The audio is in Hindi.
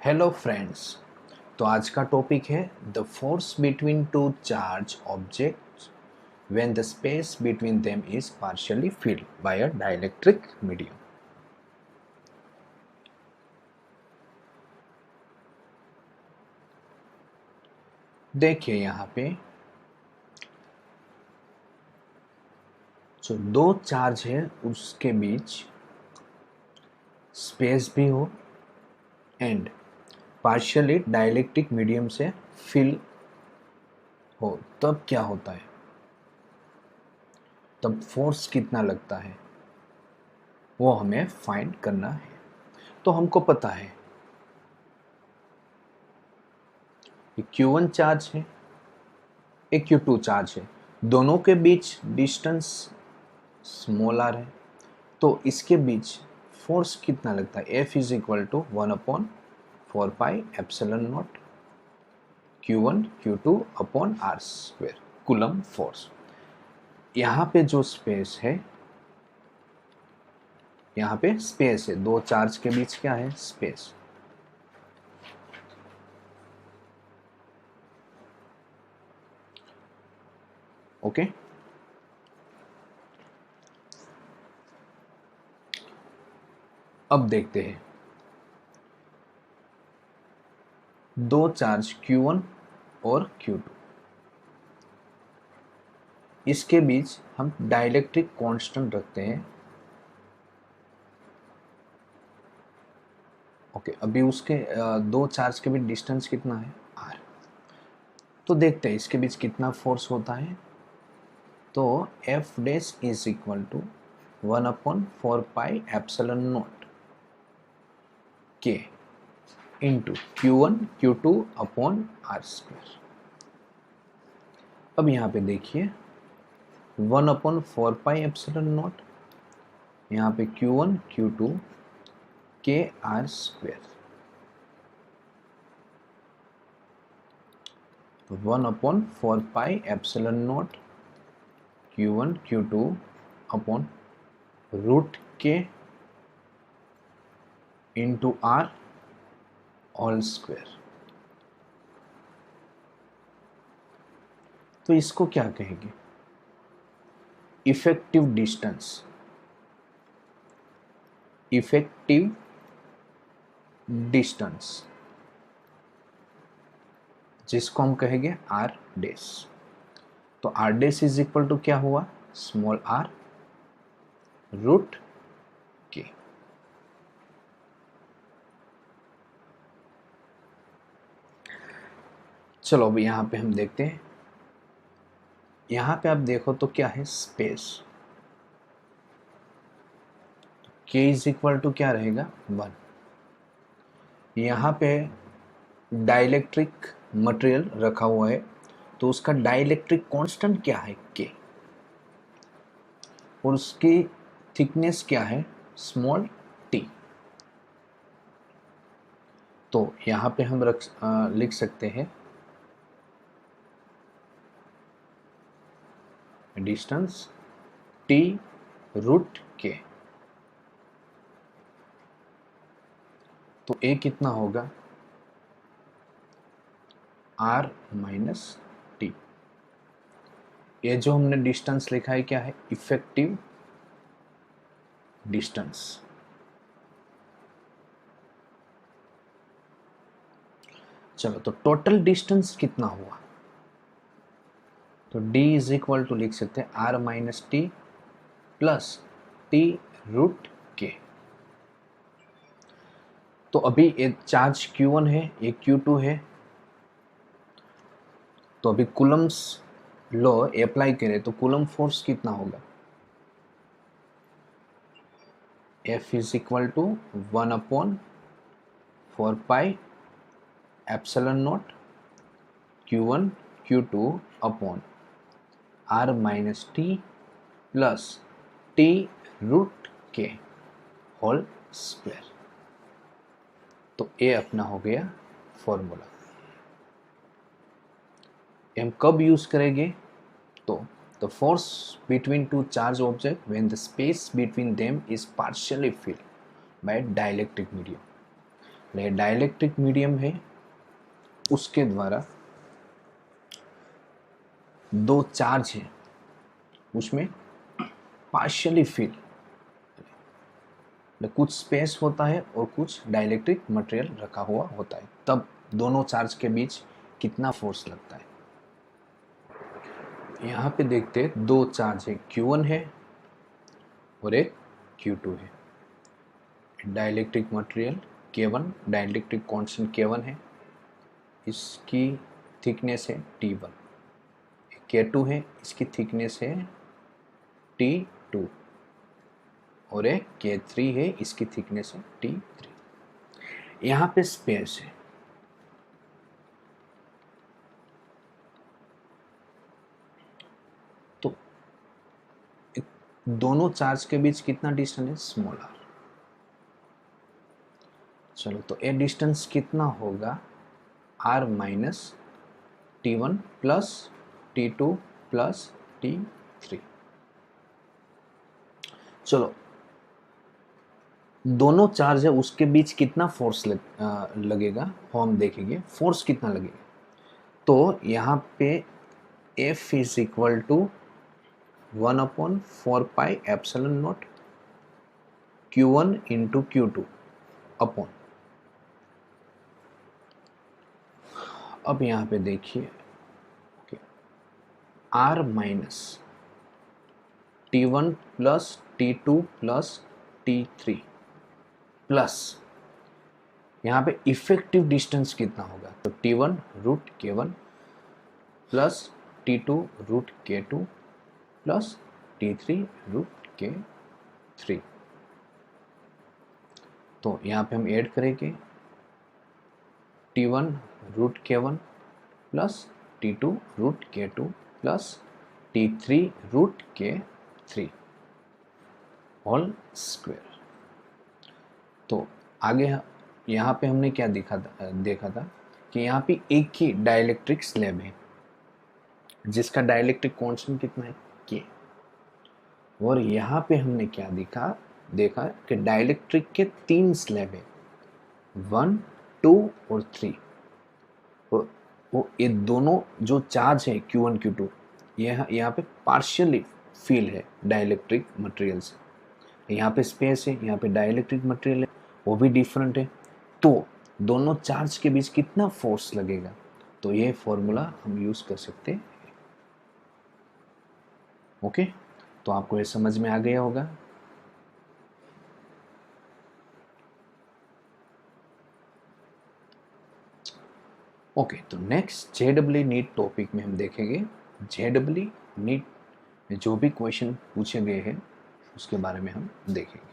Hello friends. तो आज का टॉपिक है the force between two charge objects when the space between them is partially filled by a dielectric medium. देखिए यहाँ पे जो दो चार्ज है उसके बीच स्पेस भी हो एंड पार्शियली डाइलेक्ट्रिक मीडियम से फिल हो, तब क्या होता है, तब फोर्स कितना लगता है वो हमें फाइंड करना है। तो हमको पता है कि Q1 चार्ज है, एक Q2 चार्ज है, दोनों के बीच डिस्टेंस स्मॉल आर है, तो इसके बीच फोर्स कितना लगता है। F is equal to 1/4πε0 Q1 Q2 upon R square coulomb force. यहाँ पे जो स्पेस है, यहाँ पे स्पेस है, दो चार्ज के बीच क्या है, स्पेस। ओके अब देखते हैं दो चार्ज Q1 और Q2, इसके बीच हम डाइलेक्ट्रिक कांस्टेंट रखते हैं। ओके अभी उसके दो चार्ज के बीच डिस्टेंस कितना है, r। तो देखते हैं इसके बीच कितना फोर्स होता है। तो F dash is equal to 1/4πε0 K into Q1 Q2 upon R square. अब यहाँ पे देखिए 1/4πε0, यहाँ पे Q1 Q2 K R square, 1/4πε0 Q1 Q2 upon root के इंटू आर ऑल स्क्वेयर। तो इसको क्या कहेंगे, इफेक्टिव डिस्टेंस, इफेक्टिव डिस्टेंस जिसको हम कहेंगे आर डैश। तो R dash is equal to क्या हुआ, स्मॉल आर रूट के। चलो अब यहां पे हम देखते हैं, यहां पे आप देखो तो क्या है, स्पेस। के इज इक्वल टू क्या रहेगा, 1। यहां पे डाइलेक्ट्रिक मटेरियल रखा हुआ है, तो उसका डाइलेक्ट्रिक कांस्टेंट क्या है, के, और उसकी थिकनेस क्या है, स्मॉल टी। तो यहां पे हम लिख सकते हैं डिस्टेंस टी रूट के। तो ए कितना होगा, आर माइनस टी। ये जो हमने डिस्टेंस लिखा है क्या है, इफेक्टिव डिस्टेंस। चलो तो टोटल डिस्टेंस कितना हुआ, तो d इज इक्वल टू लिख सकते हैं R minus T plus T root के। तो अभी एक चार्ज Q1 है, एक Q2 है, तो अभी कूलम्स लॉ अप्लाई करें तो कूलम फोर्स कितना होगा, F is equal to 1/4πε0 Q1 Q2 upon R minus T plus T root के होल स्क्वायर। तो ये अपना हो गया फॉर्मूला। हम कब यूज करेंगे, तो the force between two charge object when the space between them is partially filled by dielectric medium. Dielectric medium है, उसके द्वारा दो चार्ज है, उसमें पार्शियली फिल, कुछ स्पेस होता है और कुछ डाइलेक्ट्रिक मटेरियल रखा हुआ होता है, तब दोनों चार्ज के बीच कितना फोर्स लगता है। यहाँ पे देखते हैं दो चार्ज है, Q1 है और एक Q2 है। Dielectric material K1, dielectric constant K1 है, इसकी थिकनेस है T1। K2 है, इसकी थिकनेस है T2 और एक K3 है, इसकी थिकनेस है T3। यहाँ पे स्पेस है, तो दोनों चार्ज के बीच कितना डिस्टेंस है, स्मॉल r। चलो तो ये डिस्टेंस कितना होगा, r minus T1 plus T2 plus T3। चलो दोनों चार्ज है, उसके बीच कितना फोर्स लगेगा वो हम देखेंगे। फोर्स कितना लगेगा, तो यहाँ पे F is equal to 1/4 pi epsilon naught Q1 into Q2 upon, अब यहाँ पे देखिए R minus T1 plus T2 plus T3 plus यहाँ पे इफेक्टिव डिस्टेंस कितना होगा, तो T1 root K1 plus T2 root K2 plus T3 root K3। तो यहाँ पे हम ऐड करेंगे T1 root K1 plus T2 root K2 plus T3 root K3 whole square. तो आगे यहाँ पे हमने क्या देखा था कि यहाँ पे एक ही डाइलेक्ट्रिक स्लैब है जिसका डाइलेक्ट्रिक कांस्टेंट कितना है, K। और यहाँ पे हमने क्या देखा कि डाइलेक्ट्रिक के 3 स्लैब है, 1, 2 और 3। वो ये दोनों जो चार्ज है Q1 Q2, यहाँ पे पार्शियली फील है डाइलेक्ट्रिक मटेरियल से। यहाँ पे स्पेस है, यहाँ पे डाइलेक्ट्रिक मटेरियल है, वो भी डिफरेंट है। तो दोनों चार्ज के बीच कितना फोर्स लगेगा, तो ये फॉर्मूला हम यूज कर सकते हैं। ओके, तो आपको ये समझ में आ गया होगा। ओके, तो नेक्स्ट JEE नीट टॉपिक में हम देखेंगे JEE नीट में जो भी क्वेश्चन पूछे गए हैं उसके बारे में हम देखेंगे।